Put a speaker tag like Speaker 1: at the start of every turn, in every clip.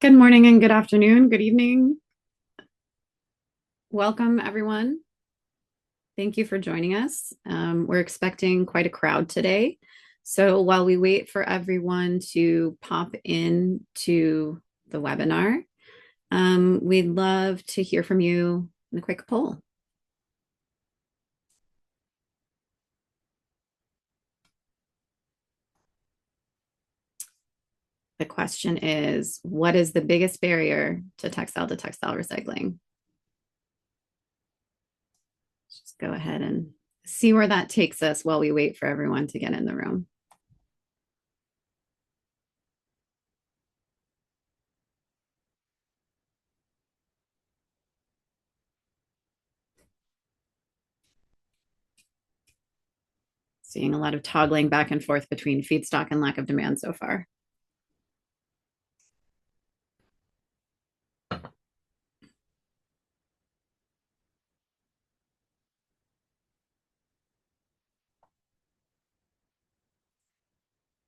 Speaker 1: Good morning and good afternoon, good evening. Welcome, everyone. Thank you for joining us. We're expecting quite a crowd today. So while we wait for everyone to pop in to the webinar, we'd love to hear from you in a quick poll. The question is, what is the biggest barrier to textile recycling? Just go ahead and see where that takes us while we wait for everyone to get in the room. Seeing a lot of toggling back and forth between feedstock and lack of demand so far.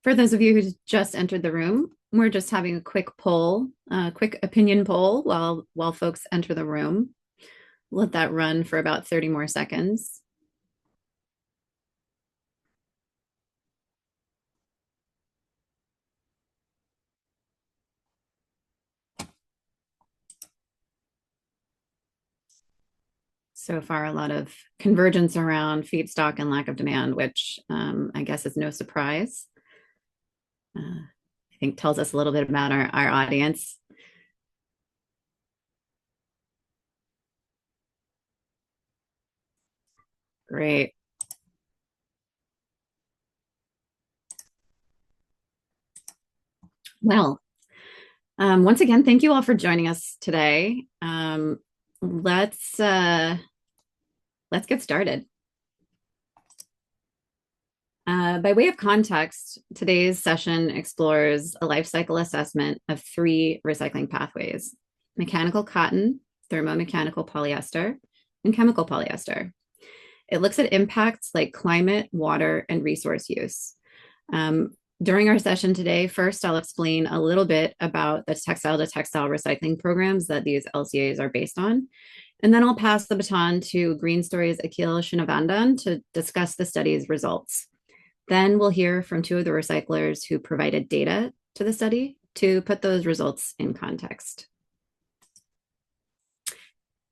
Speaker 1: For those of you who just entered the room, we're just having a quick poll, quick opinion poll while folks enter the room. Let that run for about 30 more seconds. So far, a lot of convergence around feedstock and lack of demand, which I guess is no surprise. I think tells us a little bit about our audience. Great. Well, once again, thank you all for joining us today. Let's get started. By way of context, today's session explores a life cycle assessment of 3 recycling pathways: mechanical cotton, thermomechanical polyester, and chemical polyester. It looks at impacts like climate, water, and resource use. During our session today, first, I'll explain a little bit about the textile-to-textile recycling programs that these LCAs are based on. And then I'll pass the baton to Green Story's Akhil Sivanandan to discuss the study's results. Then we'll hear from 2 of the recyclers who provided data to the study to put those results in context.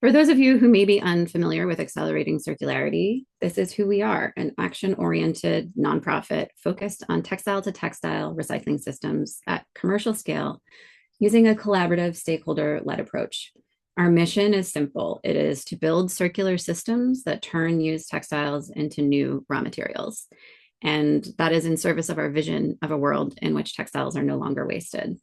Speaker 1: For those of you who may be unfamiliar with Accelerating Circularity, this is who we are: an action-oriented nonprofit focused on textile-to-textile recycling systems at commercial scale using a collaborative, stakeholder-led approach. Our mission is simple. It is to build circular systems that turn used textiles into new raw materials. And that is in service of our vision of a world in which textiles are no longer wasted.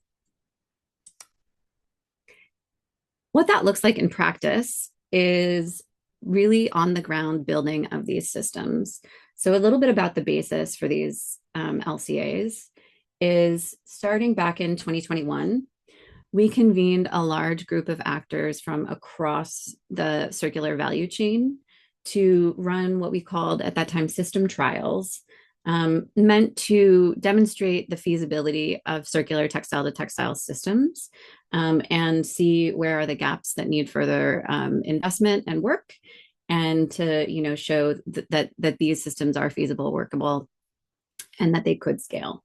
Speaker 1: What that looks like in practice is really on the ground building of these systems. So a little bit about the basis for these LCAs is starting back in 2021, we convened a large group of actors from across the circular value chain to run what we called at that time system trials, meant to demonstrate the feasibility of circular textile-to-textile systems, and see where are the gaps that need further investment and work, and to show that these systems are feasible, workable, and that they could scale.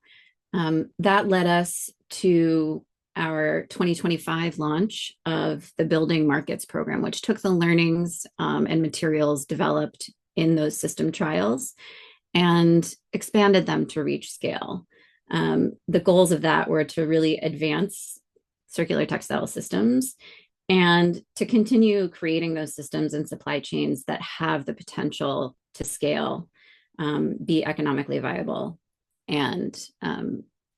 Speaker 1: That led us to our 2025 launch of the Building Markets program, which took the learnings and materials developed in those system trials and expanded them to reach scale. The goals of that were to really advance circular textile systems and to continue creating those systems and supply chains that have the potential to scale, be economically viable, and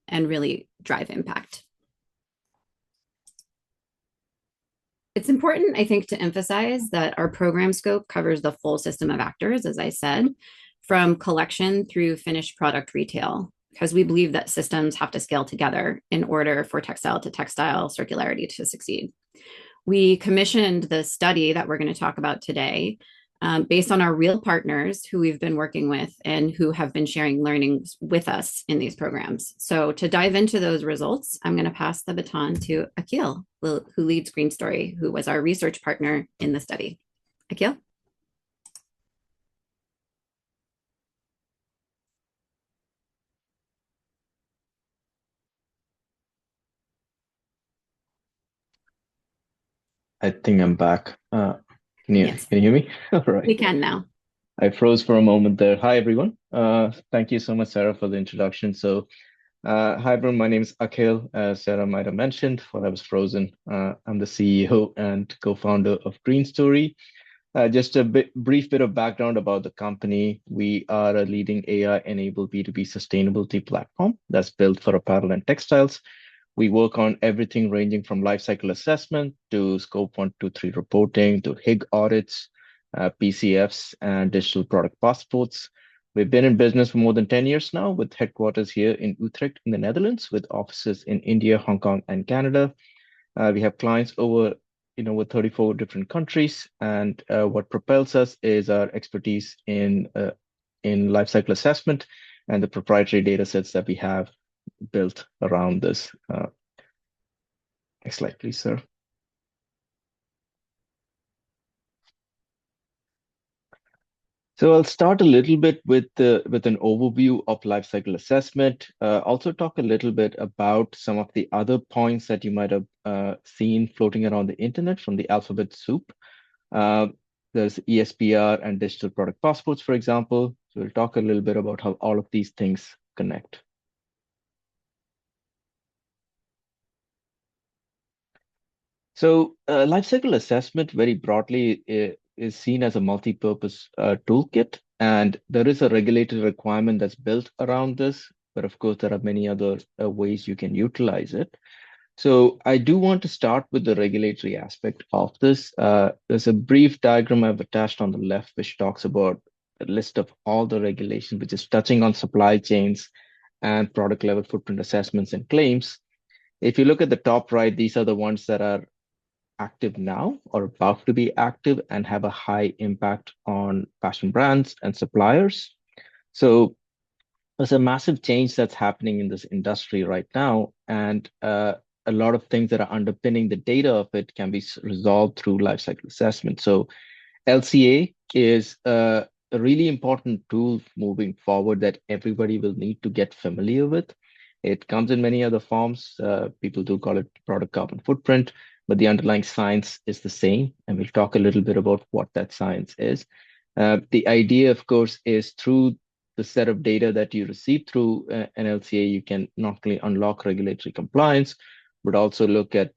Speaker 1: really drive impact. It's important, I think, to emphasize that our program scope covers the full system of actors, as I said, from collection through finished product retail, because we believe that systems have to scale together in order for textile-to-textile circularity to succeed. We commissioned the study that we're going to talk about today based on our real partners who we've been working with and who have been sharing learnings with us in these programs. So to dive into those results, I'm going to pass the baton to Akhil, who leads Green Story, who was our research partner in the study. Akhil?
Speaker 2: I think I'm back. Can you
Speaker 1: Yes,
Speaker 2: hear me? All
Speaker 1: we
Speaker 2: right.
Speaker 1: can now.
Speaker 2: I froze for a moment there. Hi, everyone. Thank you so much, Sarah, for the introduction. Hi, everyone. My name is Akhil. As Sarah might have mentioned, while I was frozen, I'm the CEO and co-founder of Green Story. Just a brief bit of background about the company. We are a leading AI-enabled B2B sustainability platform that's built for apparel and textiles. We work on everything ranging from life cycle assessment to scope 1, 2, 3 reporting to HIG audits, PCFs, and digital product passports. We've been in business for more than 10 years now, with headquarters here in Utrecht in the Netherlands, with offices in India, Hong Kong, and Canada. We have clients over with 34 different countries, and what propels us is our expertise in life cycle assessment and the proprietary data sets that we have built around this. Next slide, please, sir. So I'll start a little bit with an overview of lifecycle assessment. Also talk a little bit about some of the other points that you might have seen floating around the internet from the alphabet soup. Uh, there's ESPR and digital product passports, for example. So we'll talk a little bit about how all of these things connect. So, lifecycle assessment, very broadly, is seen as a multi-purpose toolkit, and there is a regulatory requirement that's built around this. But of course, there are many other ways you can utilize it. So, I do want to start with the regulatory aspect of this. There's a brief diagram I've attached on the left, which talks about a list of all the regulations, which is touching on supply chains and product level footprint assessments and claims. If you look at the top right, these are the ones that are active now or about to be active and have a high impact on fashion brands and suppliers. So there's a massive change that's happening in this industry right now, and a lot of things that are underpinning the data of it can be resolved through lifecycle assessment. So LCA is a really important tool moving forward that everybody will need to get familiar with. It comes in many other forms. People do call it product carbon footprint, but the underlying science is the same. And we'll talk a little bit about what that science is. The idea, of course, is through the set of data that you receive through an LCA, you can not only unlock regulatory compliance, but also look at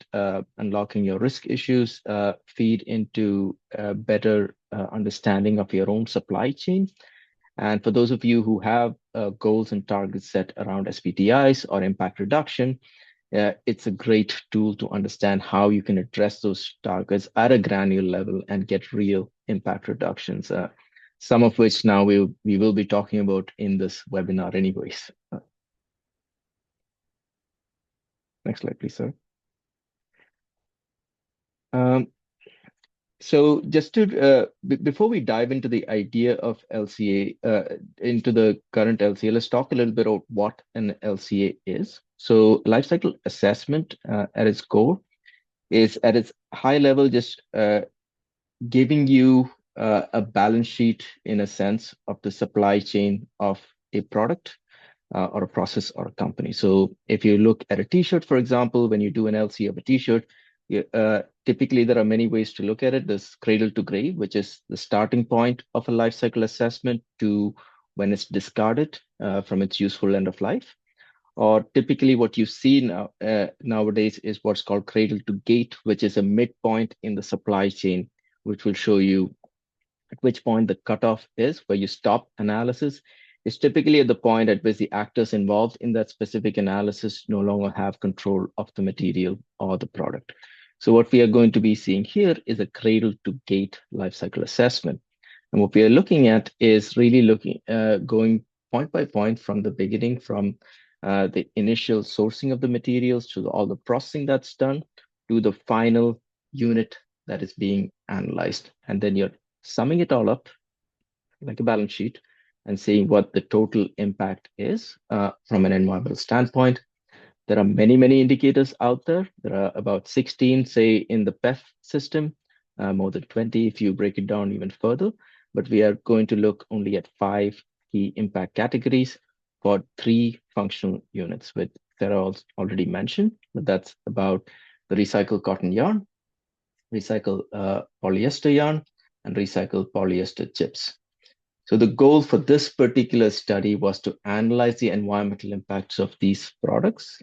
Speaker 2: unlocking your risk issues, feed into a better understanding of your own supply chain. And for those of you who have goals and targets set around SPTIs or impact reduction, it's a great tool to understand how you can address those targets at a granular level and get real impact reductions. Some of which now we will be talking about in this webinar anyways. Next slide, please, sir. Um, So just to before we dive into the idea of LCA, into the current LCA, let's talk a little bit about what an LCA is. So lifecycle assessment at its core is at its high level just giving you a balance sheet in a sense of the supply chain of a product or a process or a company. So if you look at a t-shirt, for example, when you do an LC of a t-shirt, typically there are many ways to look at it. There's cradle to grave, which is the starting point of a life cycle assessment to when it's discarded from its useful end of life. Or typically what you see now nowadays is what's called cradle to gate, which is a midpoint in the supply chain, which will show you at which point the cutoff is, where you stop analysis, is typically at the point at which the actors involved in that specific analysis no longer have control of the material or the product. So what we are going to be seeing here is a cradle to gate lifecycle assessment. And what we are looking at is really going point by point from the beginning, from the initial sourcing of the materials to all the processing that's done to the final unit that is being analyzed. And then you're summing it all up like a balance sheet and seeing what the total impact is from an environmental standpoint. There are many, many indicators out there. There are about 16, say, in the PEF system, more than 20 if you break it down even further. But we are going to look only at 5 key impact categories for 3 functional units, which Sarah already mentioned. But that's about the recycled cotton yarn, recycled polyester yarn, and recycled polyester chips. So the goal for this particular study was to analyze the environmental impacts of these products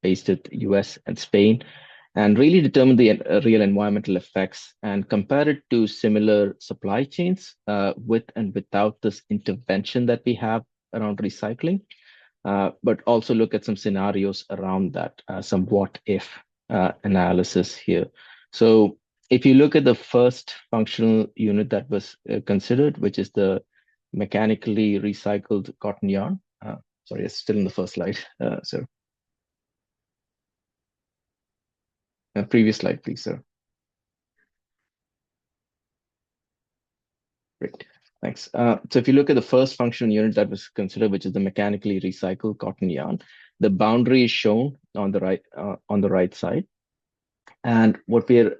Speaker 2: based at US and Spain, and really determine the real environmental effects and compare it to similar supply chains with and without this intervention that we have around recycling, but also look at some scenarios around that, some what if analysis here. So if you look at the first functional unit that was considered, which is the mechanically recycled cotton yarn. Sorry, it's still in the first slide. So previous slide, please, sir. Great, thanks. So if you look at the first functional unit that was considered, which is the mechanically recycled cotton yarn, the boundary is shown on the right side. And what we're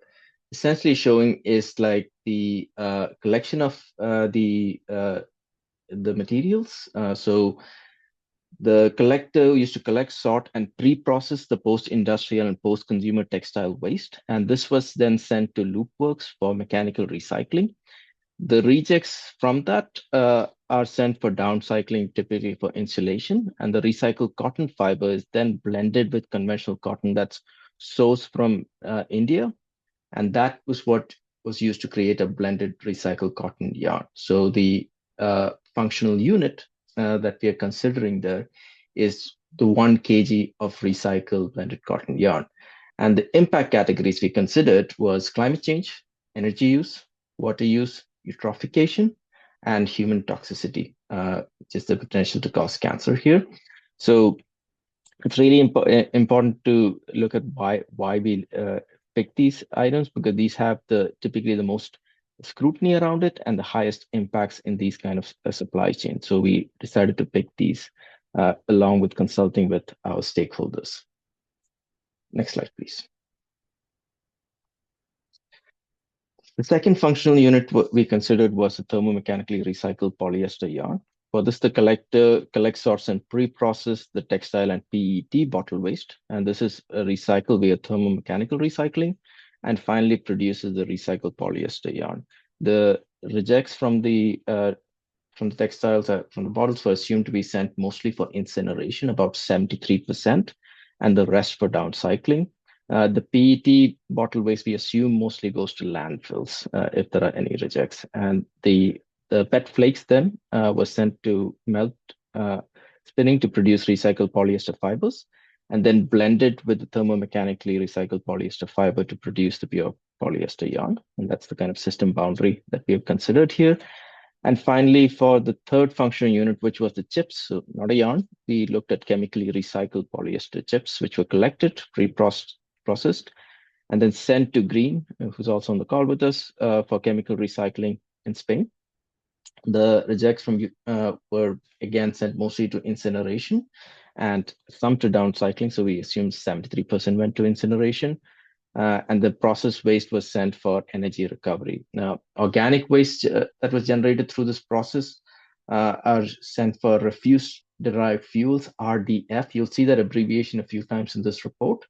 Speaker 2: essentially showing is like the collection of the materials. So the collector used to collect, sort, and pre-process the post-industrial and post-consumer textile waste. And this was then sent to Looptworks for mechanical recycling. The rejects from that are sent for downcycling, typically for insulation. And the recycled cotton fiber is then blended with conventional cotton that's sourced from India. And that was what was used to create a blended recycled cotton yarn. So the functional unit that we are considering there is the 1 kg of recycled blended cotton yarn. And the impact categories we considered was climate change, energy use, water use, eutrophication, and human toxicity, which is the potential to cause cancer here. So it's really important to look at why we pick these items, because these have typically the most scrutiny around it and the highest impacts in these kind of supply chains. So we decided to pick these along with consulting with our stakeholders. Next slide, please. The second functional unit we considered was a thermomechanically recycled polyester yarn. For this, the collector collects, sorts, and pre-process the textile and PET bottle waste. And this is recycled via thermomechanical recycling, and finally produces the recycled polyester yarn. The rejects from the textiles, from the bottles, were assumed to be sent mostly for incineration, about 73%, and the rest for downcycling. The PET bottle waste we assume mostly goes to landfills if there are any rejects. And the PET flakes then were sent to melt, spinning to produce recycled polyester fibers, and then blended with the thermomechanically recycled polyester fiber to produce the pure polyester yarn. And that's the kind of system boundary that we have considered here. And finally, for the third functional unit, which was the chips, so not a yarn, we looked at chemically recycled polyester chips, which were collected, pre-processed, and then sent to Green, who's also on the call with us, for chemical recycling in Spain. The rejects from were again sent mostly to incineration and some to downcycling. So we assume 73% went to incineration. And the process waste was sent for energy recovery. Now, organic waste that was generated through this process are sent for refuse-derived fuels, RDF. You'll see that abbreviation a few times in this report,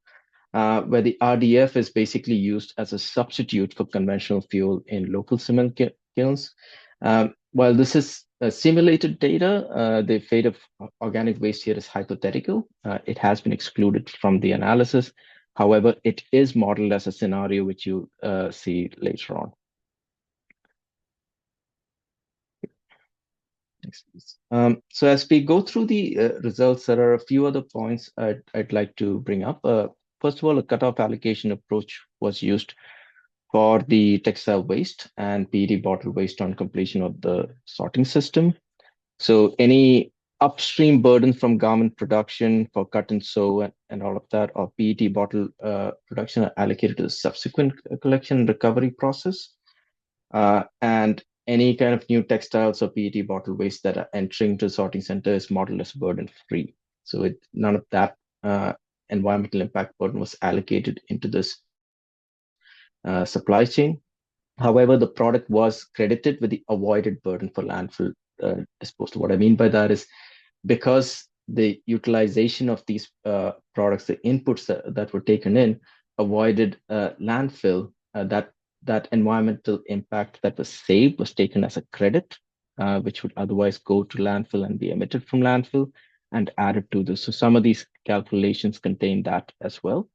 Speaker 2: where the RDF is basically used as a substitute for conventional fuel in local cement kilns. While this is simulated data, the fate of organic waste here is hypothetical. It has been excluded from the analysis. However, it is modeled as a scenario which you see later on. Next, please. So as we go through the results, there are a few other points I'd like to bring up. First of all, a cutoff allocation approach was used for the textile waste and PET bottle waste on completion of the sorting system. So any upstream burden from garment production for cut and sew and all of that, or PET bottle production, are allocated to the subsequent collection and recovery process. And any kind of new textiles or PET bottle waste that are entering to sorting center is modeled as burden free. So none of that environmental impact burden was allocated into this supply chain. However, the product was credited with the avoided burden for landfill disposal. What I mean by that is because the utilization of these products, the inputs that were taken in, avoided landfill, that environmental impact that was saved was taken as a credit, which would otherwise go to landfill and be emitted from landfill and added to this. So some of these calculations contain that as well.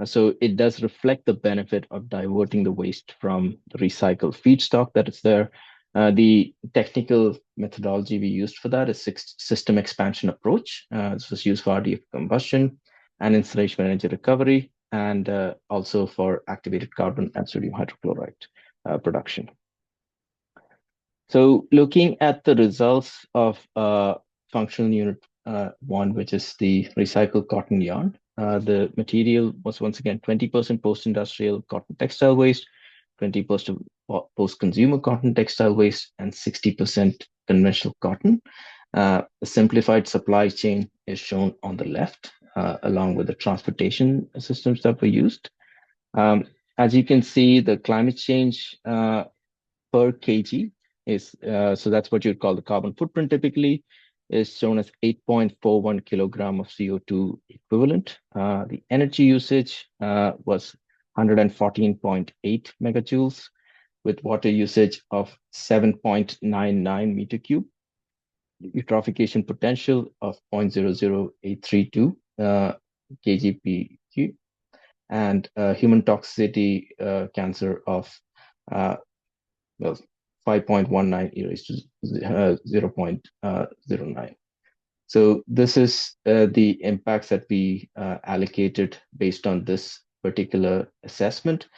Speaker 2: So it does reflect the benefit of diverting the waste from the recycled feedstock that is there. The technical methodology we used for that is system expansion approach. This was used for RDF combustion and incineration energy recovery, and also for activated carbon and sodium hydrochloride production. So looking at the results of functional unit 1, which is the recycled cotton yarn, the material was once again 20% post-industrial cotton textile waste, 20% post-consumer cotton textile waste, and 60% conventional cotton. The simplified supply chain is shown on the left, along with the transportation systems that were used. As you can see, the climate change per kg is, so that's what you'd call the carbon footprint typically, is shown as 8.41 kilogram of CO2 equivalent. The energy usage was 114.8 megajoules with water usage of 7.99 meter cube, eutrophication potential of 0.00832 kgPQ, and human toxicity cancer of well, 5.19 e raised to 0.09. So this is the impacts that we allocated based on this particular assessment.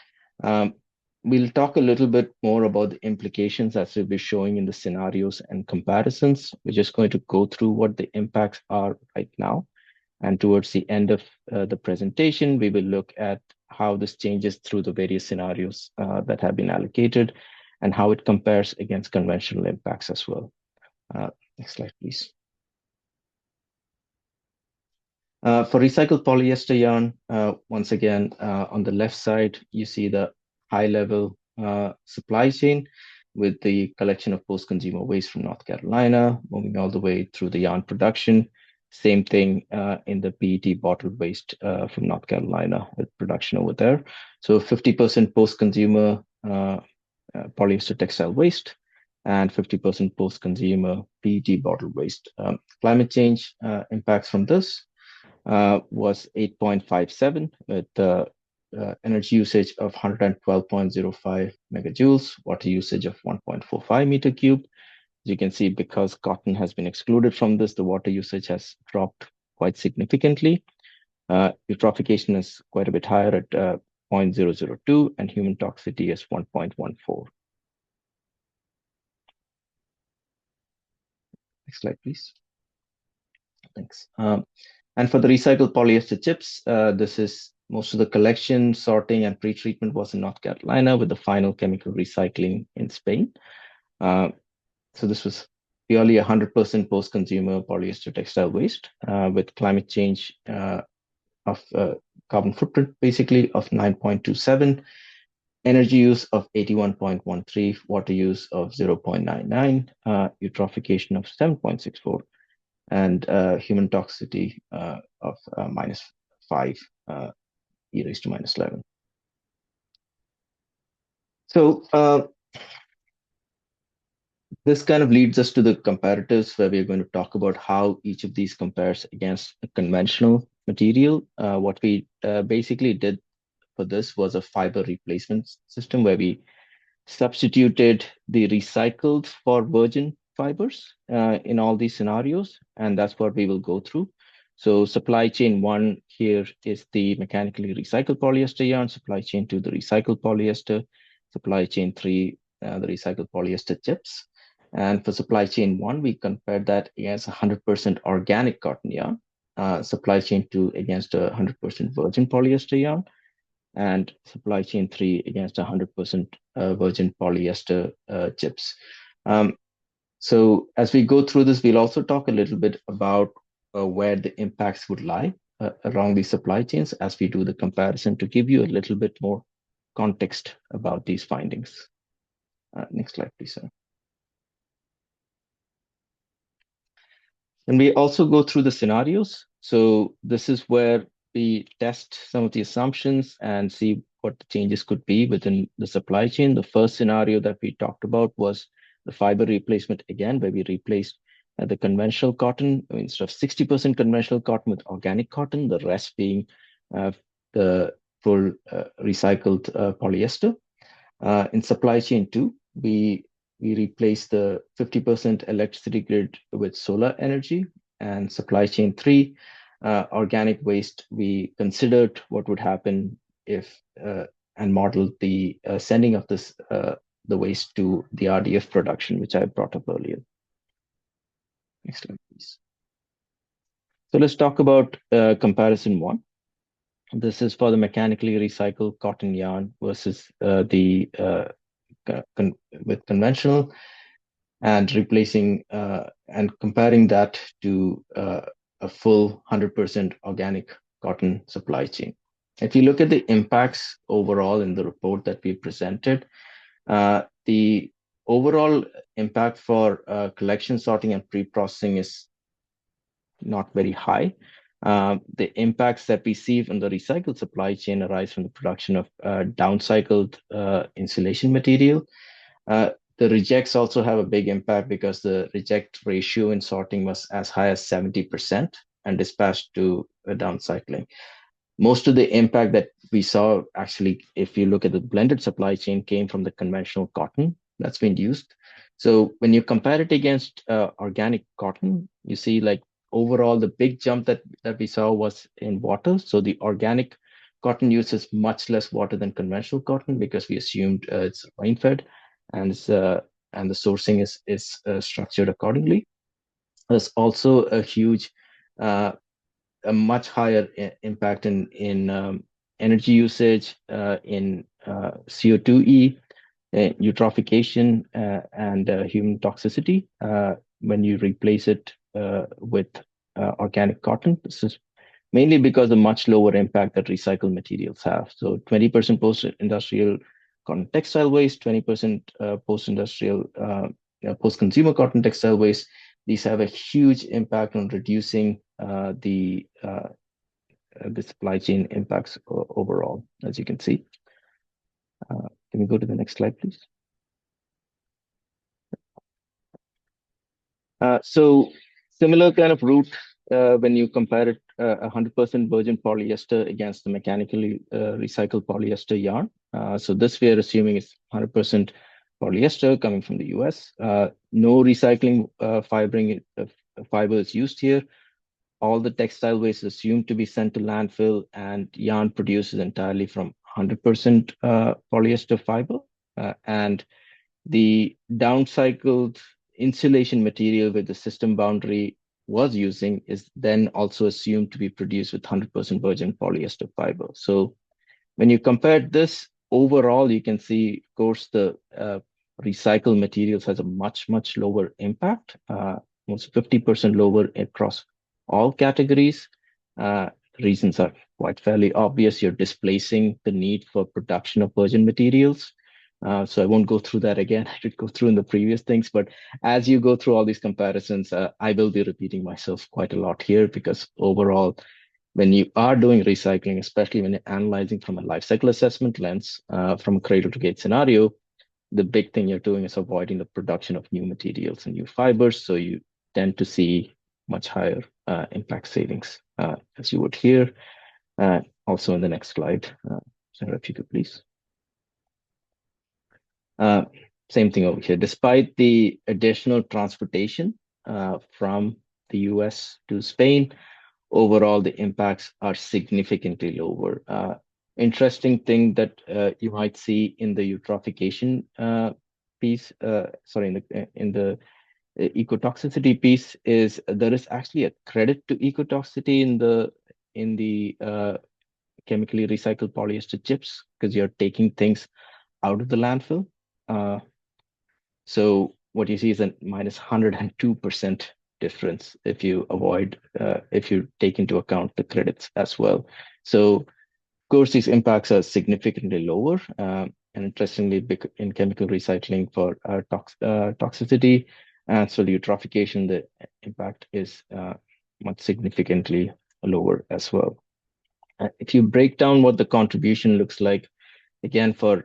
Speaker 2: We'll talk a little bit more about the implications as we'll be showing in the scenarios and comparisons. We're just going to go through what the impacts are right now. And towards the end of the presentation, we will look at how this changes through the various scenarios that have been allocated and how it compares against conventional impacts as well. Next slide, please. For recycled polyester yarn, once again, on the left side, you see the high-level supply chain with the collection of post-consumer waste from North Carolina, moving all the way through the yarn production. Same thing in the PET bottled waste from North Carolina with production over there. So 50% post-consumer polyester textile waste and 50% post-consumer PET bottled waste. Climate change impacts from this was 8.57 with energy usage of 112.05 megajoules, water usage of 1.45 meter cube. As you can see, because cotton has been excluded from this, the water usage has dropped quite significantly. Eutrophication is quite a bit higher at 0.002 and human toxicity is 1.14. Next slide, please. Thanks. And for the recycled polyester chips, this is most of the collection, sorting, and pre-treatment was in North Carolina with the final chemical recycling in Spain. So this was purely 100% post-consumer polyester textile waste with climate change of carbon footprint basically of 9.27, energy use of 81.13, water use of 0.99, eutrophication of 7.64, and human toxicity of -5 e raised to -11. So this kind of leads us to the comparatives where we're going to talk about how each of these compares against a conventional material. What we basically did for this was a fiber replacement system where we substituted the recycled for virgin fibers in all these scenarios, and that's what we will go through. So supply chain 1 here is the mechanically recycled polyester yarn, supply chain 2, the recycled polyester, supply chain 3, the recycled polyester chips. And for supply chain 1, we compared that against 100% organic cotton yarn, supply chain 2 against 100% virgin polyester yarn. and supply chain 3 against 100% virgin polyester chips. Um, so as we go through this, we'll also talk a little bit about where the impacts would lie around these supply chains as we do the comparison to give you a little bit more context about these findings. Next slide, please, sir. And we also go through the scenarios. So this is where we test some of the assumptions and see what the changes could be within the supply chain. The first scenario that we talked about was the fiber replacement again, where we replaced the conventional cotton instead of 60% conventional cotton with organic cotton, the rest being the full recycled polyester. In supply chain 2, we replaced the 50% electricity grid with solar energy. And supply chain 3, organic waste, we considered what would happen if and modeled the sending of this the waste to the RDF production, which I brought up earlier. Next slide, please. So let's talk about comparison 1. This is for the mechanically recycled cotton yarn versus with conventional, and replacing and comparing that to a full 100% organic cotton supply chain. If you look at the impacts overall in the report that we presented, the overall impact for collection, sorting, and pre-processing is not very high. The impacts that we see from the recycled supply chain arise from the production of downcycled insulation material. The rejects also have a big impact because the reject ratio in sorting was as high as 70% and dispatched to downcycling. Most of the impact that we saw, actually, if you look at the blended supply chain, came from the conventional cotton that's been used. So when you compare it against organic cotton, you see like overall the big jump that we saw was in water. So the organic cotton uses much less water than conventional cotton because we assumed it's rain-fed, and the sourcing is structured accordingly. There's also a huge a much higher impact in energy usage, in CO2e, eutrophication, and human toxicity when you replace it with organic cotton. This is mainly because of much lower impact that recycled materials have. So 20% post-industrial cotton textile waste, 20% post-industrial, post-consumer cotton textile waste. These have a huge impact on reducing the supply chain impacts overall, as you can see. Can we go to the next slide, please? So similar kind of route when you compare it 100% virgin polyester against the mechanically recycled polyester yarn. So this we are assuming is 100% polyester coming from the US. No recycling fiber is used here. All the textile waste is assumed to be sent to landfill, and yarn produces entirely from 100% polyester fiber. And the downcycled insulation material with the system boundary was using is then also assumed to be produced with 100% virgin polyester fiber. So when you compare this overall, you can see, of course, the recycled materials has a much lower impact, almost 50% lower across all categories. Reasons are quite fairly obvious. You're displacing the need for production of virgin materials. So I won't go through that again. I did go through in the previous things, but as you go through all these comparisons, I will be repeating myself quite a lot here, because overall, when you are doing recycling, especially when you're analyzing from a life cycle assessment lens, from a cradle to gate scenario, the big thing you're doing is avoiding the production of new materials and new fibers. So you tend to see much higher impact savings, as you would here. Also in the next slide, Sarah, if you could please. Same thing over here. Despite the additional transportation from the US to Spain, overall the impacts are significantly lower. Interesting thing that you might see in the eutrophication piece, in the ecotoxicity piece, is there is actually a credit to ecotoxicity in the chemically recycled polyester chips because you're taking things out of the landfill. So what you see is a minus 102% difference if you if you take into account the credits as well. So of course, these impacts are significantly lower. And interestingly, in chemical recycling for toxicity and soil eutrophication, the impact is much significantly lower as well. If you break down what the contribution looks like, again, for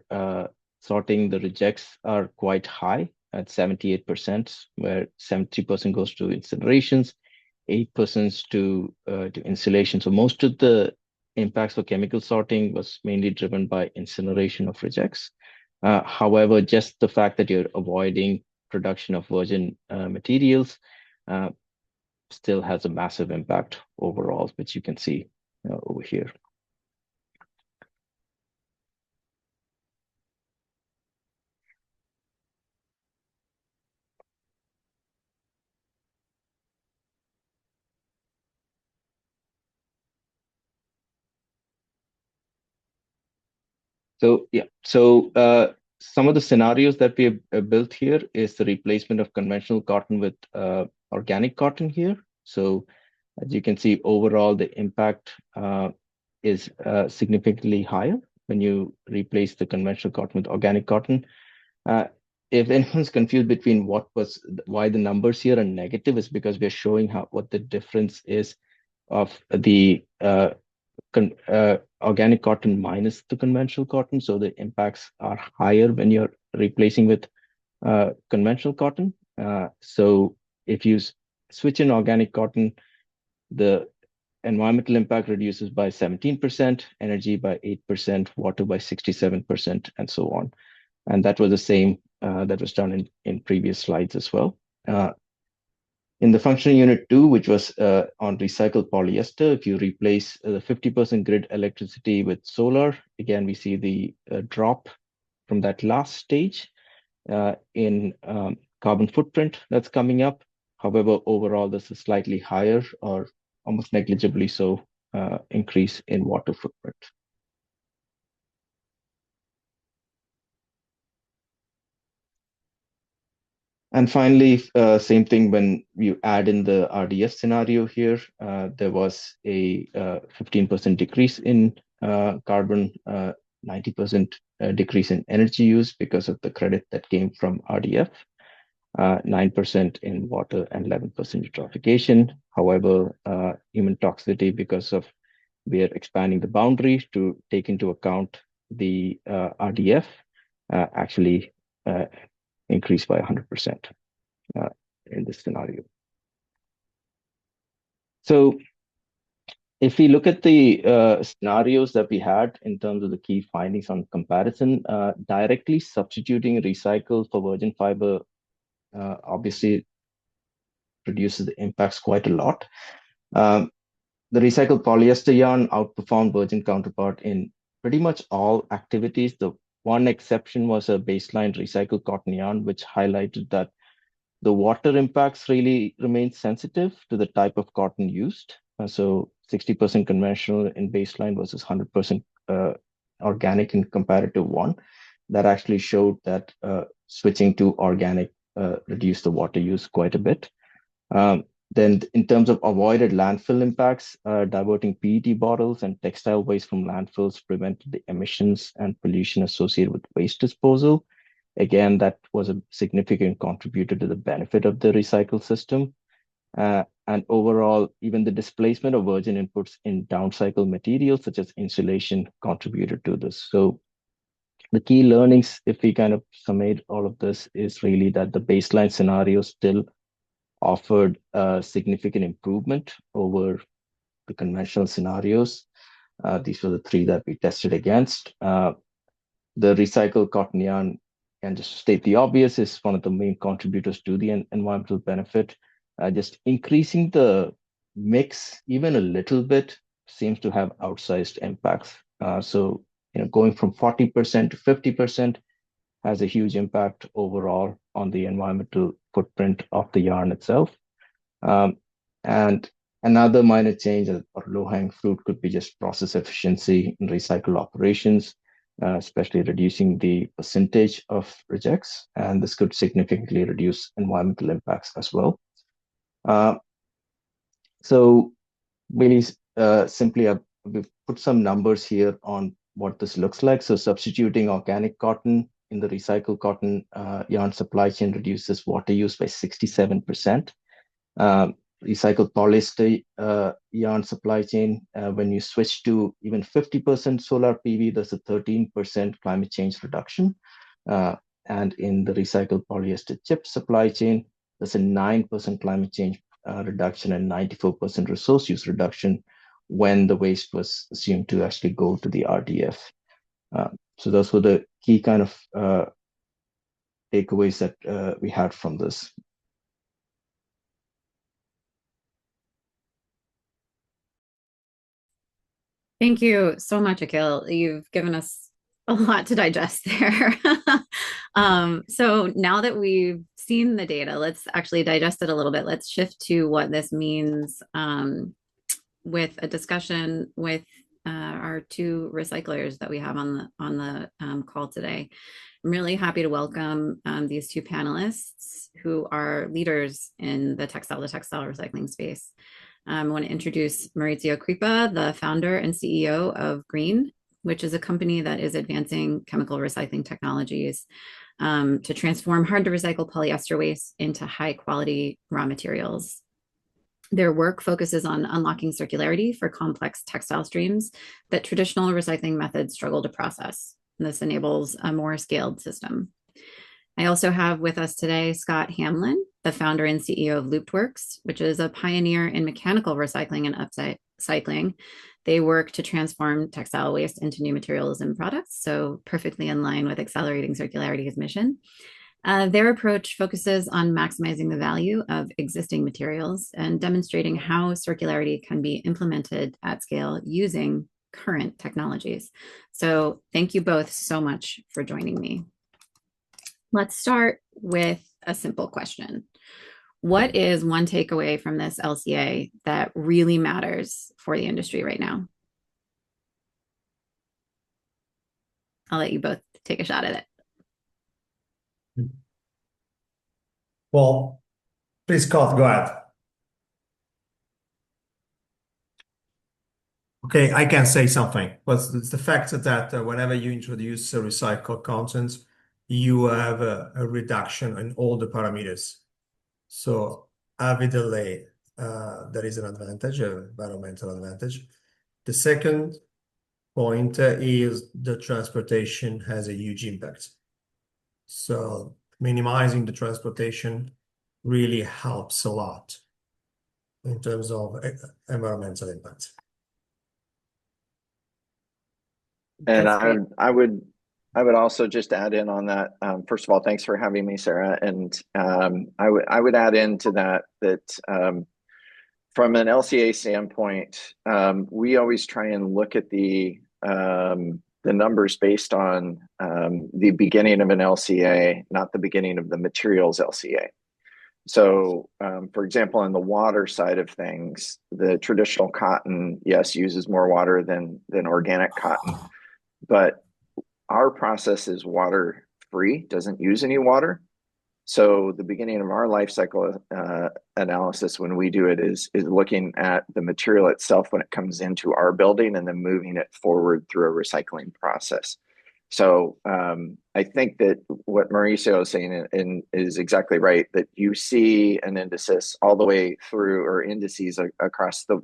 Speaker 2: sorting, the rejects are quite high at 78%, where 70% goes to incinerations, 8% to insulation. So most of the impacts for chemical sorting was mainly driven by incineration of rejects. However, just the fact that you're avoiding production of virgin materials uh, still has a massive impact overall, which you can see over here. So yeah, so some of the scenarios that we have built here is the replacement of conventional cotton with organic cotton here. So as you can see, overall the impact is significantly higher when you replace the conventional cotton with organic cotton. Uh, if anyone's confused between why the numbers here are negative, is because we're showing what the difference is of the organic cotton minus the conventional cotton. So the impacts are higher when you're replacing with conventional cotton. So if you switch in organic cotton, the environmental impact reduces by 17%, energy by 8%, water by 67%, and so on. And that was the same that was done in previous slides as well. In the functional unit 2, which was on recycled polyester, if you replace the 50% grid electricity with solar, again, we see the drop from that last stage in carbon footprint that's coming up. However, overall, this is slightly higher or almost negligibly so increase in water footprint. And finally, same thing when you add in the RDF scenario here, there was a 15% decrease in carbon, 90% decrease in energy use because of the credit that came from RDF, 9% in water, and 11% eutrophication. However, human toxicity, because of we are expanding the boundary to take into account the RDF, actually increased by 100% in this scenario. So if we look at the scenarios that we had in terms of the key findings on comparison, directly substituting recycled for virgin fiber obviously reduces the impacts quite a lot. The recycled polyester yarn outperformed virgin counterpart in pretty much all activities. The one exception was a baseline recycled cotton yarn, which highlighted that the water impacts really remain sensitive to the type of cotton used. So 60% conventional in baseline versus 100% organic in comparative one. That actually showed that switching to organic reduced the water use quite a bit. Then in terms of avoided landfill impacts, diverting PET bottles and textile waste from landfills prevented the emissions and pollution associated with waste disposal. Again, that was a significant contributor to the benefit of the recycle system. And overall, even the displacement of virgin inputs in downcycle materials such as insulation contributed to this. So the key learnings, if we kind of summate all of this, is really that the baseline scenario still offered a significant improvement over the conventional scenarios. These were the three that we tested against. The recycled cotton yarn, and just to state the obvious, is one of the main contributors to the environmental benefit. Just increasing the mix even a little bit seems to have outsized impacts. So, going from 40% to 50% has a huge impact overall on the environmental footprint of the yarn itself. And Another minor change or low-hanging fruit could be just process efficiency in recycle operations, especially reducing the percentage of rejects, and this could significantly reduce environmental impacts as well. Uh, so really simply, we've put some numbers here on what this looks like. So substituting organic cotton in the recycled cotton yarn supply chain reduces water use by 67%. Recycled polyester yarn supply chain, when you switch to even 50% solar PV, there's a 13% climate change reduction. And in the recycled polyester chip supply chain, there's a 9% climate change reduction and 94% resource use reduction when the waste was assumed to actually go to the RDF. So those were the key kind of takeaways that we had from this.
Speaker 1: Thank you so much, Akhil. You've given us a lot to digest there. So now that we've seen the data, let's actually digest it a little bit. Let's shift to what this means with a discussion with our two recyclers that we have on the call today. I'm really happy to welcome these two panelists who are leaders in the textile-to-textile recycling space. I want to introduce Maurizio Crippa, the founder and CEO of Green, which is a company that is advancing chemical recycling technologies to transform hard to recycle polyester waste into high quality raw materials. Their work focuses on unlocking circularity for complex textile streams that traditional recycling methods struggle to process. This enables a more scaled system. I also have with us today Scott Hamlin, the founder and CEO of Looptworks, which is a pioneer in mechanical recycling and upcycling. They work to transform textile waste into new materials and products, so perfectly in line with accelerating circularity's mission. Their approach focuses on maximizing the value of existing materials and demonstrating how circularity can be implemented at scale using current technologies. So thank you both so much for joining me. Let's start with a simple question. What is one takeaway from this LCA that really matters for the industry right now? I'll let you both take a shot at it.
Speaker 3: Well, please, Scott, go ahead. Okay, I can say something. But it's the fact that whenever you introduce recycled contents, you have a reduction in all the parameters. So evidently, there is an advantage, an environmental advantage. The second point is the transportation has a huge impact. So minimizing the transportation really helps a lot in terms of environmental impact.
Speaker 4: And I would also just add in on that. First of all, thanks for having me, Sarah. And I would add into that from an LCA standpoint, we always try and look at the numbers based on the beginning of an LCA, not the beginning of the materials LCA. So, for example, on the water side of things, the traditional cotton, yes, uses more water than organic cotton, but our process is water free, doesn't use any water. So the beginning of our life cycle analysis when we do it is looking at the material itself when it comes into our building and then moving it forward through a recycling process. So I think that what Maurizio is saying is exactly right, that you see an indices all the way through, or indices across the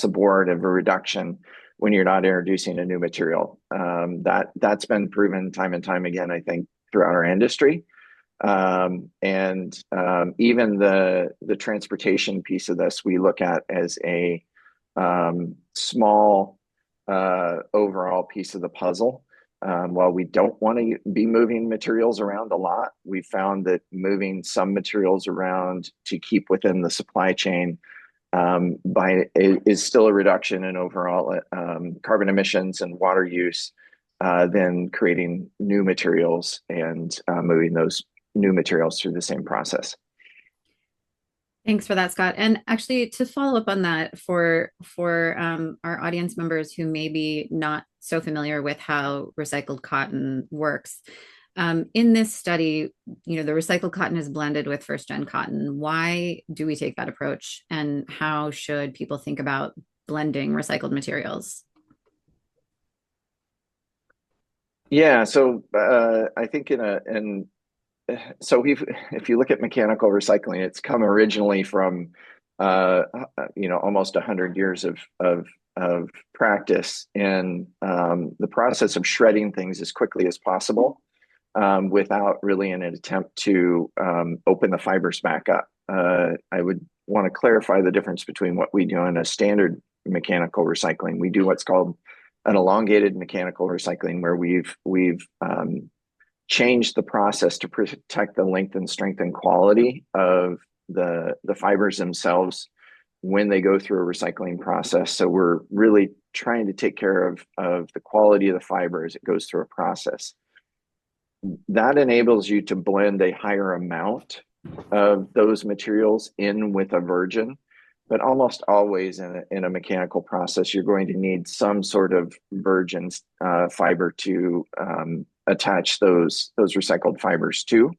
Speaker 4: board of a reduction when you're not introducing a new material. That's been proven time and time again, I think, throughout our industry. Even the transportation piece of this, we look at as a small overall piece of the puzzle. While we don't want to be moving materials around a lot, we found that moving some materials around to keep within the supply chain is still a reduction in overall carbon emissions and water use than creating new materials and moving those new materials through the same process.
Speaker 1: Thanks for that, Scott. And actually, to follow up on that for our audience members who may be not so familiar with how recycled cotton works, in this study, the recycled cotton is blended with first gen cotton. Why do we take that approach, and how should people think about blending recycled materials?
Speaker 4: Yeah, so I think if you look at mechanical recycling, it's come originally from almost 100 years of practice in the process of shredding things as quickly as possible without really an attempt to open the fibers back up. I would want to clarify the difference between what we do in a standard mechanical recycling. We do what's called an elongated mechanical recycling, where we've changed the process to protect the length and strength and quality of the fibers themselves when they go through a recycling process. So we're really trying to take care of the quality of the fiber as it goes through a process. That enables you to blend a higher amount of those materials in with a virgin, but almost always in a mechanical process, you're going to need some sort of virgin fiber to attach those recycled fibers to.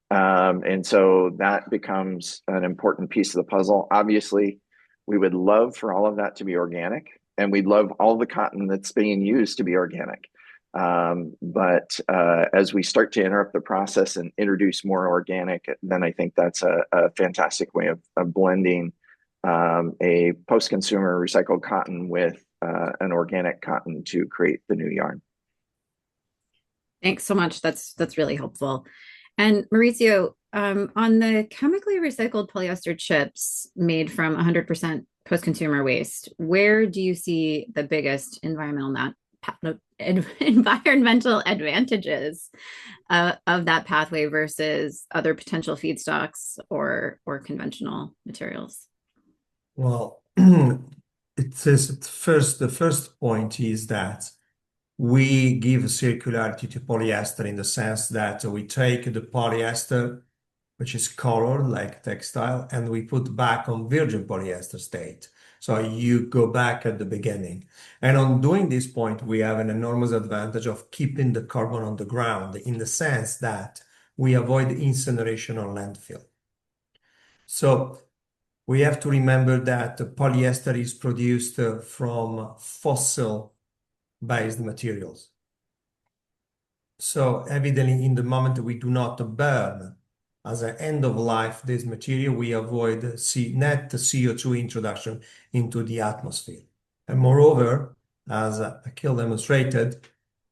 Speaker 4: And so that becomes an important piece of the puzzle. Obviously, we would love for all of that to be organic, and we'd love all the cotton that's being used to be organic. But as we start to interrupt the process and introduce more organic, then I think that's a fantastic way of blending a post-consumer recycled cotton with an organic cotton to create the new yarn.
Speaker 1: Thanks so much. That's really helpful. And Maurizio, on the chemically recycled polyester chips made from 100% post-consumer waste, where do you see the biggest environmental advantages of that pathway versus other potential feedstocks or conventional materials?
Speaker 3: Well, it says the first point is that we give circularity to polyester in the sense that we take the polyester, which is colored like textile, and we put back on virgin polyester state. So you go back at the beginning. And on doing this point, we have an enormous advantage of keeping the carbon on the ground in the sense that we avoid incineration or landfill. So we have to remember that the polyester is produced from fossil-based materials. So evidently, in the moment we do not burn as an end of life this material, we avoid net CO2 introduction into the atmosphere. And moreover, as Akhil demonstrated,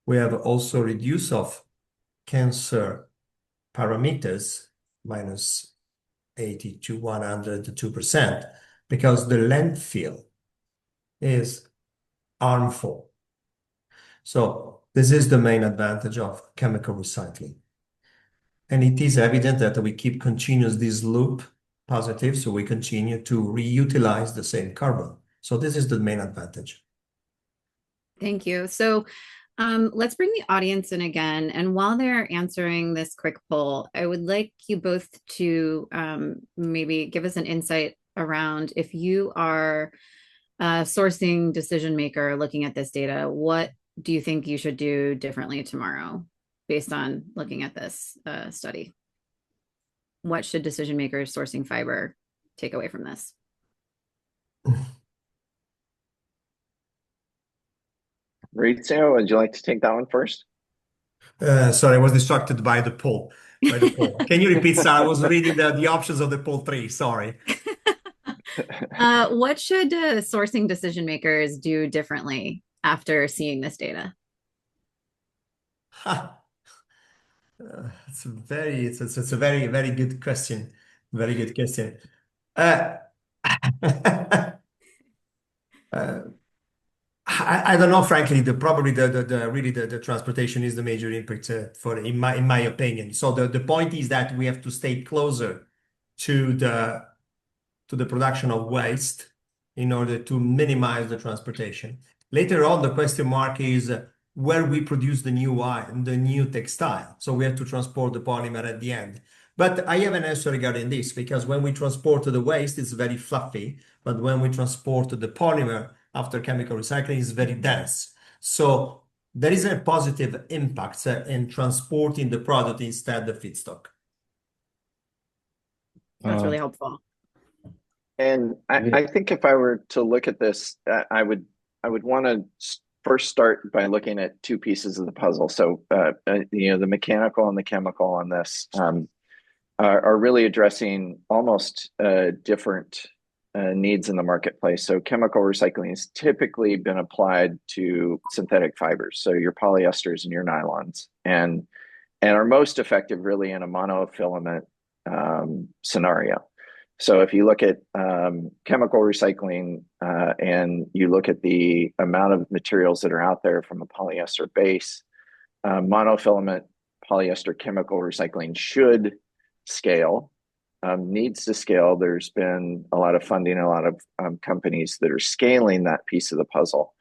Speaker 3: we have also reduced of cancer parameters minus 80 to 102%, because the landfill is harmful. So this is the main advantage of chemical recycling. And it is evident that we keep continuous this loop positive, so we continue to reutilize the same carbon. So this is the main advantage.
Speaker 1: Thank you. So let's bring the audience in again. And while they're answering this quick poll, I would like you both to maybe give us an insight around, if you are a sourcing decision maker looking at this data, what do you think you should do differently tomorrow based on looking at this study? What should decision makers sourcing fiber take away from this?
Speaker 4: Maurizio, would you like to take that one first?
Speaker 3: Sorry, I was distracted by the poll. Can you repeat, Sarah? I was reading the options of the poll 3. Sorry.
Speaker 1: What should sourcing decision makers do differently after seeing this data?
Speaker 3: It's a very, very good question. Very good question. I don't know, frankly. Probably the transportation is the major impact in my opinion. So the point is that we have to stay closer to the production of waste in order to minimize the transportation. Later on, the question mark is where we produce the new textile. So we have to transport the polymer at the end. But I have an answer regarding this, because when we transport the waste, it's very fluffy, but when we transport the polymer after chemical recycling, it's very dense. So there is a positive impact in transporting the product instead of feedstock.
Speaker 1: That's
Speaker 2: Uh,
Speaker 1: really helpful.
Speaker 4: And
Speaker 2: we-
Speaker 4: I think if I were to look at this, I would want to first start by looking at two pieces of the puzzle. So, the mechanical and the chemical on this are really addressing almost different needs in the marketplace. So, chemical recycling has typically been applied to synthetic fibers, so your polyesters and your nylons, and are most effective really in a monofilament scenario. So if you look at chemical recycling and you look at the amount of materials that are out there from a polyester base, monofilament polyester chemical recycling should scale, needs to scale. There's been a lot of funding, a lot of companies that are scaling that piece of the puzzle.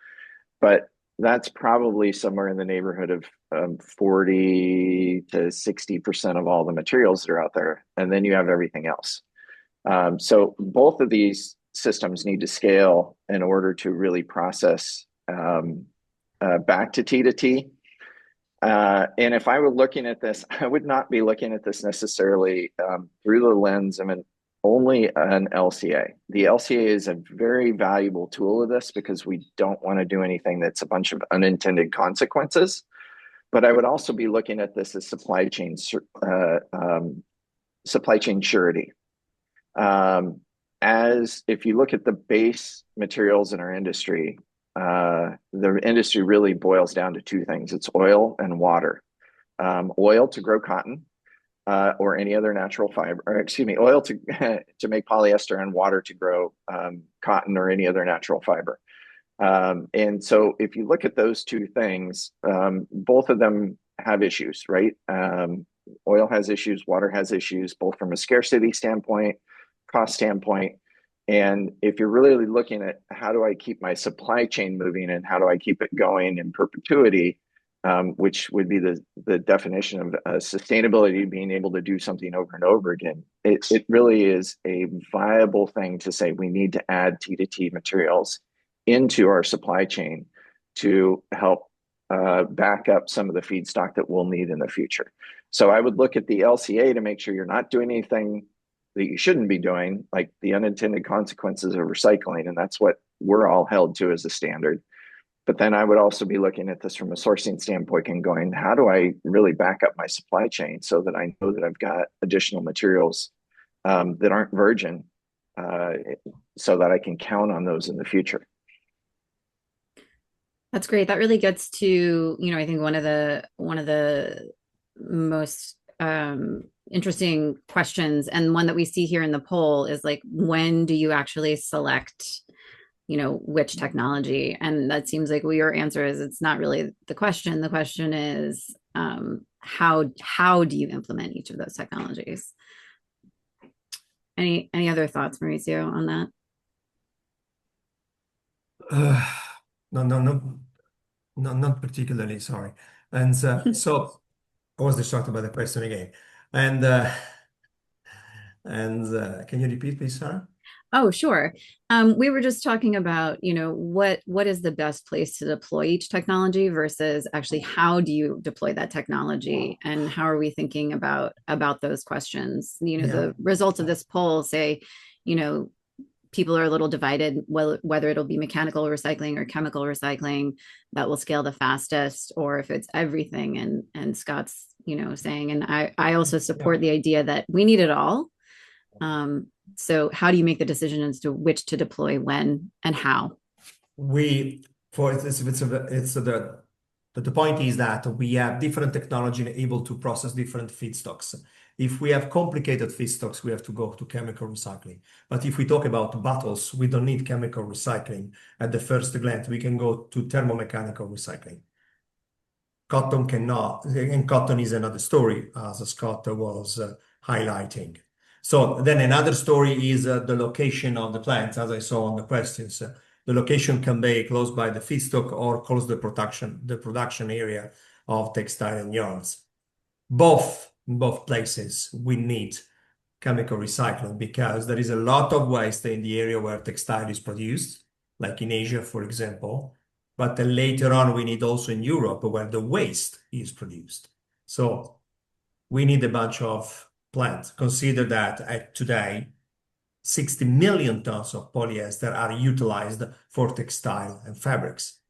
Speaker 4: But that's probably somewhere in the neighborhood of 40 to 60% of all the materials that are out there. And then you have everything else. So both of these systems need to scale in order to really process back to T. And if I were looking at this, I would not be looking at this necessarily through the lens of only an LCA. The LCA is a very valuable tool of this because we don't want to do anything that's a bunch of unintended consequences. But I would also be looking at this as supply chain surety. As if you look at the base materials in our industry, the industry really boils down to two things. It's oil and water. Oil to grow cotton or any other natural fiber, or excuse me, oil to make polyester, and water to grow cotton or any other natural fiber. And so if you look at those two things, both of them have issues, right? Oil has issues, water has issues, both from a scarcity standpoint, cost standpoint. And if you're really looking at how do I keep my supply chain moving and how do I keep it going in perpetuity, which would be the definition of sustainability, being able to do something over and over again, it really is a viable thing to say we need to add T materials into our supply chain to help back up some of the feedstock that we'll need in the future. So I would look at the LCA to make sure you're not doing anything that you shouldn't be doing, like the unintended consequences of recycling. And that's what we're all held to as a standard. But then I would also be looking at this from a sourcing standpoint and going, how do I really back up my supply chain so that I know that I've got additional materials that aren't virgin so that I can count on those in the future.
Speaker 1: That's great. That really gets to, I think one of the most interesting questions, and one that we see here in the poll, is like, when do you actually select, which technology? And that seems like your answer is it's not really the question. The question is how do you implement each of those technologies? Any other thoughts, Maurizio, on that?
Speaker 3: No, not particularly, sorry. And so I was distracted by the question again. And can you repeat, please, Sarah?
Speaker 1: Oh, sure. We were just talking about, what is the best place to deploy each technology versus actually how do you deploy that technology, and how are we thinking about those questions? The results of this poll say, people are a little divided whether it'll be mechanical recycling or chemical recycling that will scale the fastest, or if it's everything. And Scott's, saying, and I also support the idea that we need it all. So how do you make the decision as to which to deploy, when, and how?
Speaker 3: The point is that we have different technology able to process different feedstocks. If we have complicated feedstocks, we have to go to chemical recycling. But if we talk about bottles, we don't need chemical recycling at the first glance. We can go to thermomechanical recycling. Cotton cannot, and cotton is another story, as Scott was highlighting. So then another story is the location of the plants, as I saw on the questions. The location can be close by the feedstock or close the production area of textile and yarns. Both in both places, we need chemical recycling because there is a lot of waste in the area where textile is produced, like in Asia, for example. But then later on, we need also in Europe where the waste is produced. So we need a bunch of plants. Consider that today, 60 million tons of polyester are utilized for textile and fabrics,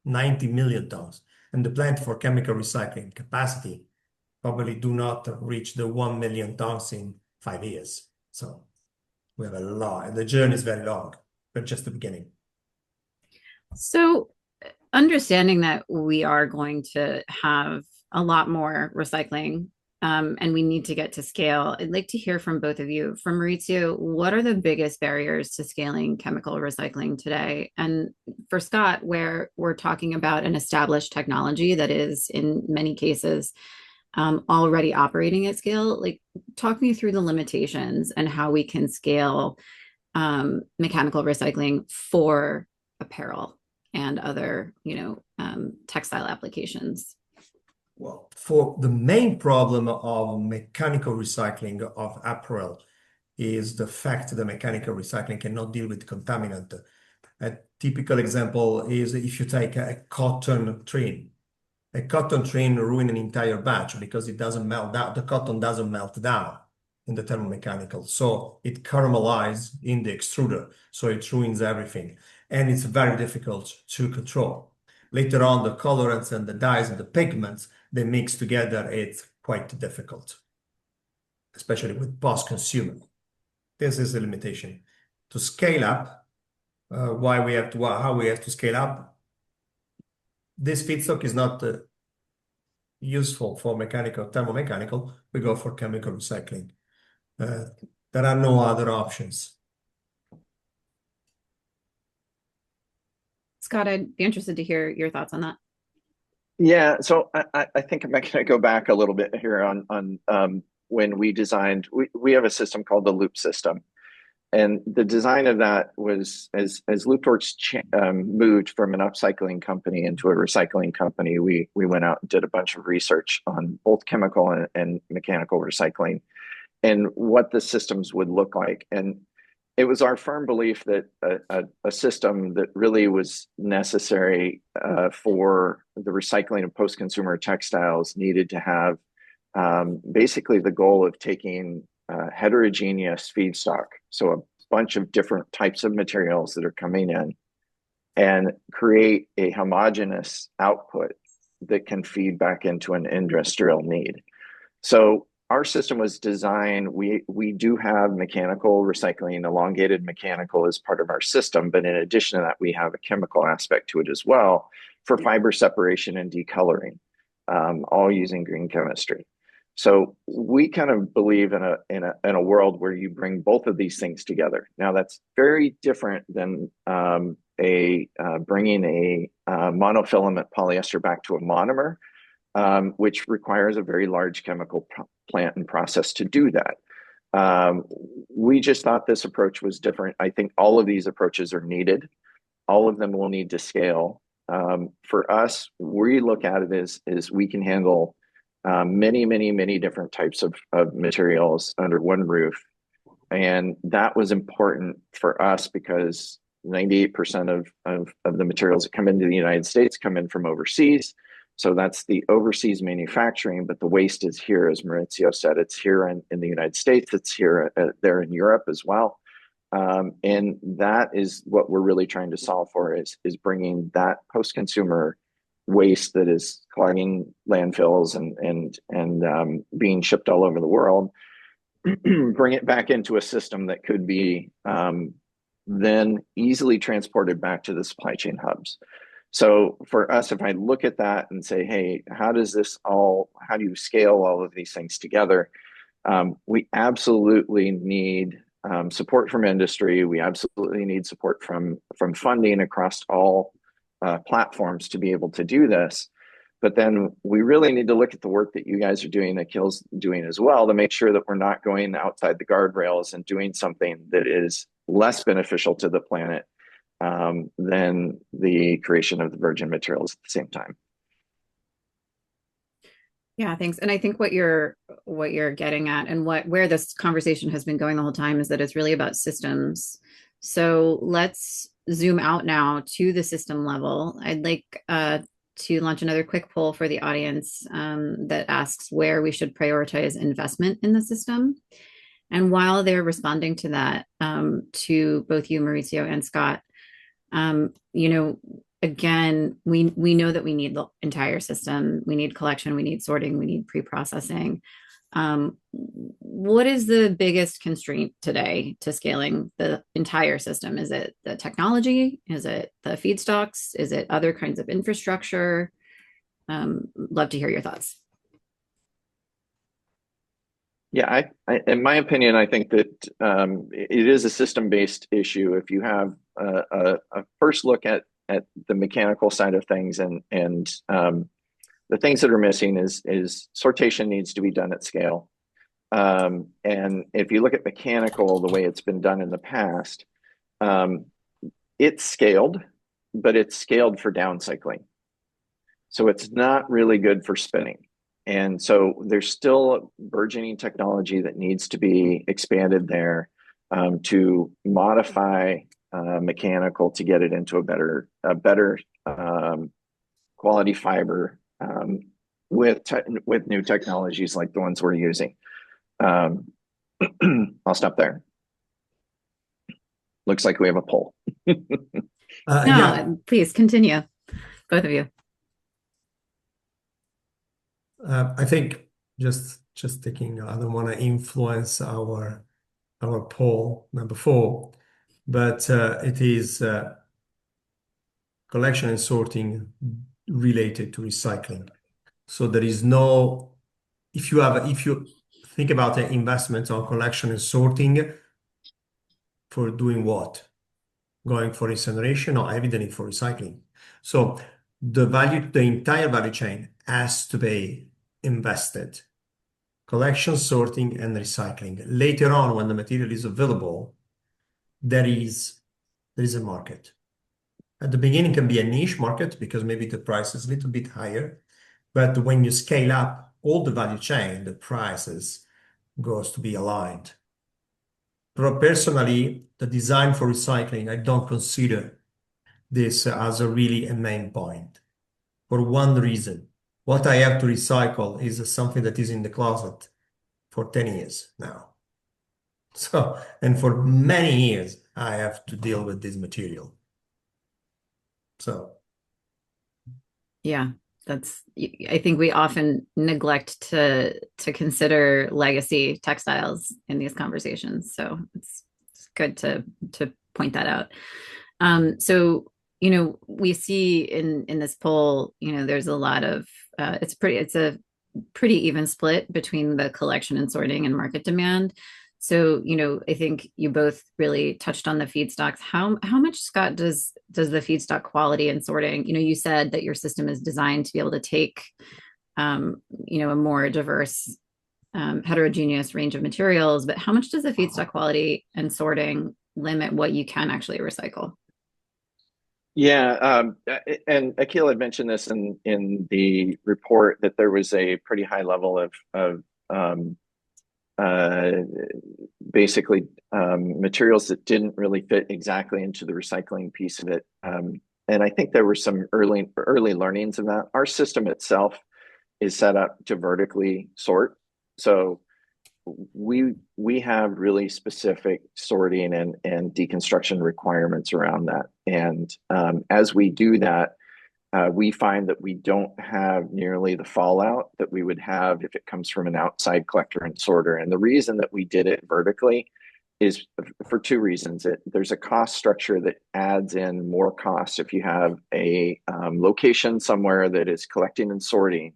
Speaker 3: 90 million tons. And the plant for chemical recycling capacity probably do not reach the 1 million tons in 5 years. So we have a lot, and the journey is very long, but just the beginning.
Speaker 1: So understanding that we are going to have a lot more recycling, and we need to get to scale, I'd like to hear from both of you. From Maurizio, what are the biggest barriers to scaling chemical recycling today? And for Scott, where we're talking about an established technology that is in many cases already operating at scale, like talk me through the limitations and how we can scale mechanical recycling for apparel and other, textile applications.
Speaker 3: Well, for the main problem of mechanical recycling of apparel is the fact that mechanical recycling cannot deal with contaminant. A typical example is if you take a cotton trim. A cotton trim ruin an entire batch because it doesn't melt down. The cotton doesn't melt down in the thermomechanical. So it caramelizes in the extruder. So it ruins everything. And it's very difficult to control. Later on, the colorants and the dyes and the pigments, they mix together. It's quite difficult, especially with post-consumer. This is the limitation. To scale up, how we have to scale up, this feedstock is not useful for mechanical, thermomechanical. We go for chemical recycling. There are no other options.
Speaker 1: Scott, I'd be interested to hear your thoughts on that.
Speaker 4: Yeah, so I think I'm going to go back a little bit here on when we designed. We have a system called the Loop system, and the design of that was as Looptworks moved from an upcycling company into a recycling company. We went out and did a bunch of research on both chemical and mechanical recycling, and what the systems would look like. And it was our firm belief that a system that really was necessary for the recycling of post-consumer textiles needed to have basically the goal of taking heterogeneous feedstock, so a bunch of different types of materials that are coming in, and create a homogeneous output that can feed back into an industrial need. So our system was designed, we do have mechanical recycling, elongated mechanical as part of our system, but in addition to that, we have a chemical aspect to it as well for fiber separation and decoloring, all using green chemistry. So we kind of believe in a world where you bring both of these things together. Now that's very different than bringing a monofilament polyester back to a monomer, which requires a very large chemical plant and process to do that. We just thought this approach was different. I think all of these approaches are needed. All of them will need to scale. For us, we look at it as we can handle many different types of materials under one roof. And that was important for us because 98% of the materials that come into the United States come in from overseas. So that's the overseas manufacturing, but the waste is here, as Maurizio said. It's here in the United States. It's here there in Europe as well. And that is what we're really trying to solve for is bringing that post-consumer waste that is clogging landfills and being shipped all over the world, bring it back into a system that could be then easily transported back to the supply chain hubs. So for us, if I look at that and say, hey, how do you scale all of these things together? We absolutely need support from industry. We absolutely need support from funding across all platforms to be able to do this. But then we really need to look at the work that you guys are doing, that Akhil's doing as well, to make sure that we're not going outside the guardrails and doing something that is less beneficial to the planet than the creation of the virgin materials at the same time.
Speaker 1: Yeah, thanks. And I think what you're getting at and where this conversation has been going the whole time is that it's really about systems. So let's zoom out now to the system level. I'd like to launch another quick poll for the audience that asks where we should prioritize investment in the system. And while they're responding to that, to both you, Maurizio, and Scott, you know, again, we know that we need the entire system. We need collection, we need sorting, we need pre-processing. What is the biggest constraint today to scaling the entire system? Is it the technology? Is it the feedstocks? Is it other kinds of infrastructure? Love to hear your thoughts.
Speaker 4: Yeah, in my opinion, I think that it is a system-based issue. If you have a first look at the mechanical side of things, and the things that are missing is sortation needs to be done at scale. And if you look at mechanical, the way it's been done in the past, it's scaled, but it's scaled for downcycling. So it's not really good for spinning. And so there's still burgeoning technology that needs to be expanded there to modify mechanical to get it into a better quality fiber with new technologies like the ones we're using. I'll stop there. Looks like we have a poll.
Speaker 3: Yeah,
Speaker 1: Please continue, both of you.
Speaker 3: I think just taking, I don't want to influence our poll number 4, but it is collection and sorting related to recycling. So there is no, if you think about the investment on collection and sorting, for doing what? Going for incineration or evidently for recycling. So the entire value chain has to be invested. Collection, sorting, and recycling. Later on, when the material is available, there is a market. At the beginning, it can be a niche market because maybe the price is a little bit higher. But when you scale up all the value chain, the prices goes to be aligned. But personally, the design for recycling, I don't consider this as a main point for one reason. What I have to recycle is something that is in the closet for 10 years now. So, and for many years, I have to deal with this material. So,
Speaker 1: Yeah, I think we often neglect to consider legacy textiles in these conversations. So it's good to point that out. So, we see in this poll, there's a lot of it's a pretty even split between the collection and sorting and market demand. So, I think you both really touched on the feedstocks. How much, Scott, does the feedstock quality and sorting, you said that your system is designed to be able to take, a more diverse, heterogeneous range of materials, but how much does the feedstock quality and sorting limit what you can actually recycle?
Speaker 4: Yeah, and Akhil had mentioned this in the report that there was a pretty high level of uh, basically materials that didn't really fit exactly into the recycling piece of it. And I think there were some early learnings in that. Our system itself is set up to vertically sort. So we have really specific sorting and deconstruction requirements around that. And as we do that, we find that we don't have nearly the fallout that we would have if it comes from an outside collector and sorter. And the reason that we did it vertically is for 2 reasons. There's a cost structure that adds in more cost if you have a location somewhere that is collecting and sorting,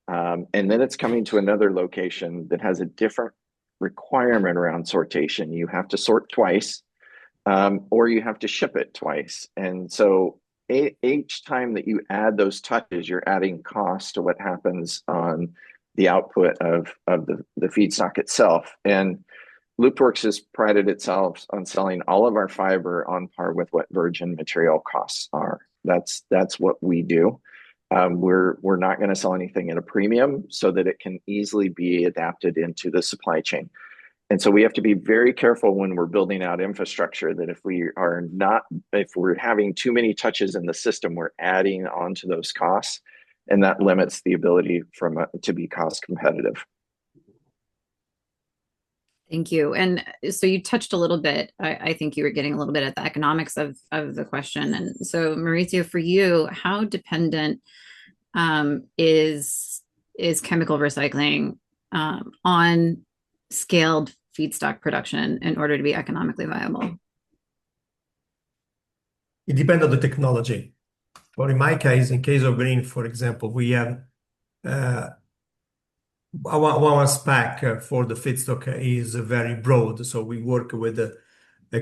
Speaker 4: and then it's coming to another location that has a different requirement around sortation. You have to sort twice, or you have to ship it twice. And so each time that you add those touches, you're adding cost to what happens on the output of the feedstock itself. And Looptworks has prided itself on selling all of our fiber on par with what virgin material costs are. That's what we do. We're not going to sell anything at a premium so that it can easily be adapted into the supply chain. And so we have to be very careful when we're building out infrastructure that if we're having too many touches in the system, we're adding on to those costs, and that limits the ability to be cost competitive.
Speaker 1: Thank you. And so you touched a little bit, I think you were getting a little bit at the economics of the question. And so Maurizio, for you, how dependent is chemical recycling on scaled feedstock production in order to be economically viable?
Speaker 3: It depends on the technology. But in my case, in case of green, for example, we have our spec for the feedstock is very broad. So we work with a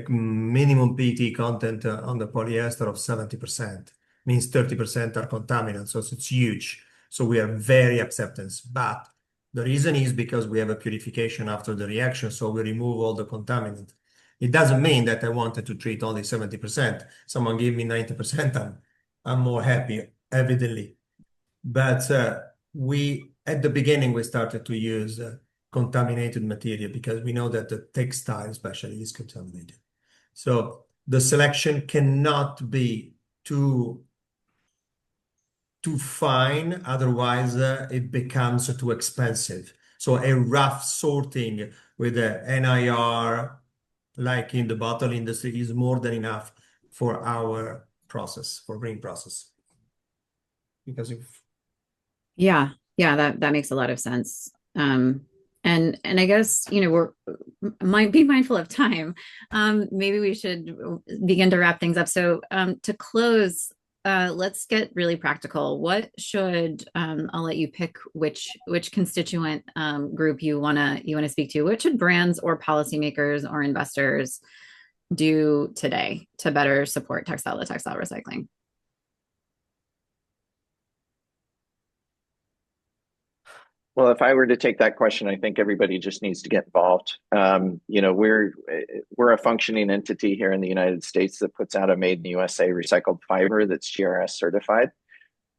Speaker 3: minimum PET content on the polyester of 70%, means 30% are contaminants. So it's huge. So we are very acceptance. But the reason is because we have a purification after the reaction. So we remove all the contaminant. It doesn't mean that I wanted to treat only 70%. Someone give me 90%, I'm more happy, evidently. But at the beginning, we started to use contaminated material because we know that the textile especially is contaminated. So the selection cannot be too fine, otherwise it becomes too expensive. So a rough sorting with a NIR, like in the bottle industry, is more than enough for our process, for green process. Because
Speaker 1: that makes a lot of sense. And I guess, we're might be mindful of time. Maybe we should begin to wrap things up. So to close, let's get really practical. What should I'll let you pick which constituent group you wanna speak to. What should brands or policymakers or investors do today to better support textile-to-textile recycling?
Speaker 4: Well, if I were to take that question, I think everybody just needs to get involved. We're a functioning entity here in the United States that puts out a made in the USA recycled fiber that's GRS certified.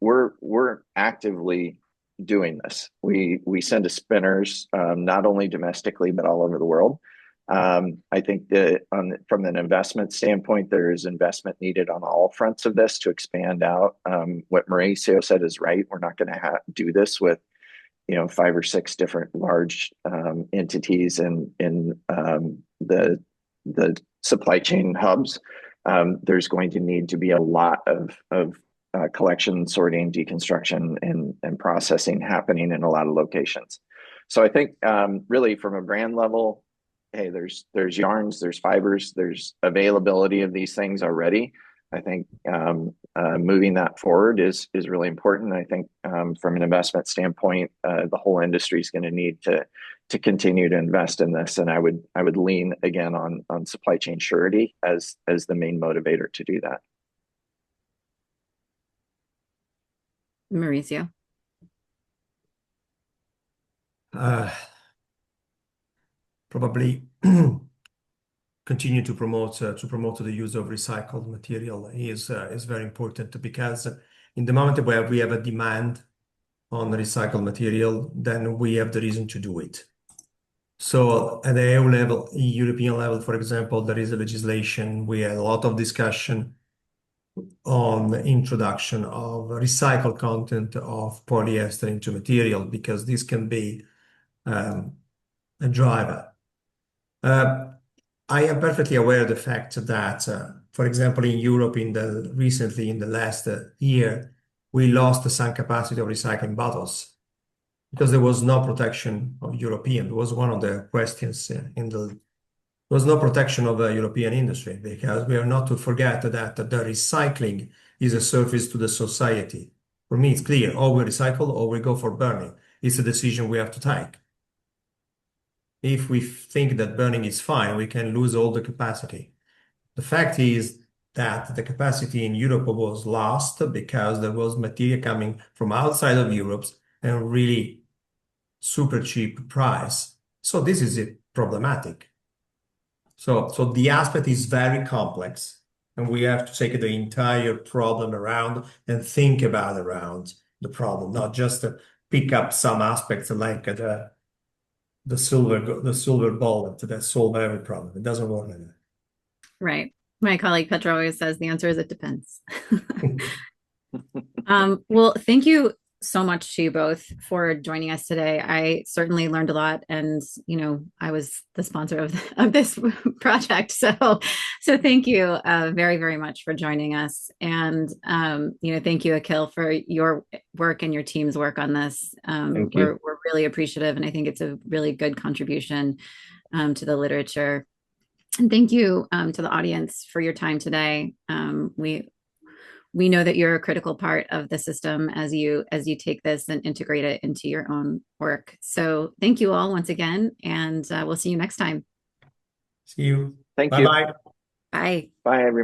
Speaker 4: We're actively doing this. We send to spinners not only domestically but all over the world. I think that from an investment standpoint, there is investment needed on all fronts of this to expand out. What Maurizio said is right. We're not going to do this with 5 or 6 different large entities in the supply chain hubs. There's going to need to be a lot of collection, sorting, deconstruction, and processing happening in a lot of locations. So I think really from a brand level, hey, there's yarns, there's fibers, there's availability of these things already. I think moving that forward is really important. I think from an investment standpoint, the whole industry is going to need to continue to invest in this, and I would lean again on supply chain surety as the main motivator to do that.
Speaker 1: Maurizio.
Speaker 3: Probably continue to promote the use of recycled material is very important, because in the moment where we have a demand on recycled material, then we have the reason to do it. So at the EU level, European level, for example, there is a legislation. We had a lot of discussion on the introduction of recycled content of polyester into material, because this can be a driver. I am perfectly aware of the fact that, for example, in Europe, recently in the last year, we lost some capacity of recycling bottles because there was no protection of European. It was one of the questions there was no protection of the European industry, because we are not to forget that the recycling is a service to the society. For me, it's clear: or we recycle or we go for burning. It's a decision we have to take. If we think that burning is fine, we can lose all the capacity. The fact is that the capacity in Europe was lost because there was material coming from outside of Europe and really super cheap price. So this is problematic. So the aspect is very complex. And we have to take the entire problem around and think about around the problem, not just to pick up some aspects like the silver bullet that solve every problem. It doesn't work like that.
Speaker 1: Right. My colleague Petra always says the answer is it depends. Well, thank you so much to you both for joining us today. I certainly learned a lot, and I was the sponsor of this project, so thank you very, very much for joining us. And thank you, Akhil, for your work and your team's work on this. We're really appreciative, and I think it's a really good contribution to the literature. And thank you to the audience for your time today. We know that you're a critical part of the system as you take this and integrate it into your own work. So thank you all once again, and we'll see you next time.
Speaker 3: See you.
Speaker 4: Thank you.
Speaker 3: Bye-bye.
Speaker 1: Bye.
Speaker 4: Bye, everyone.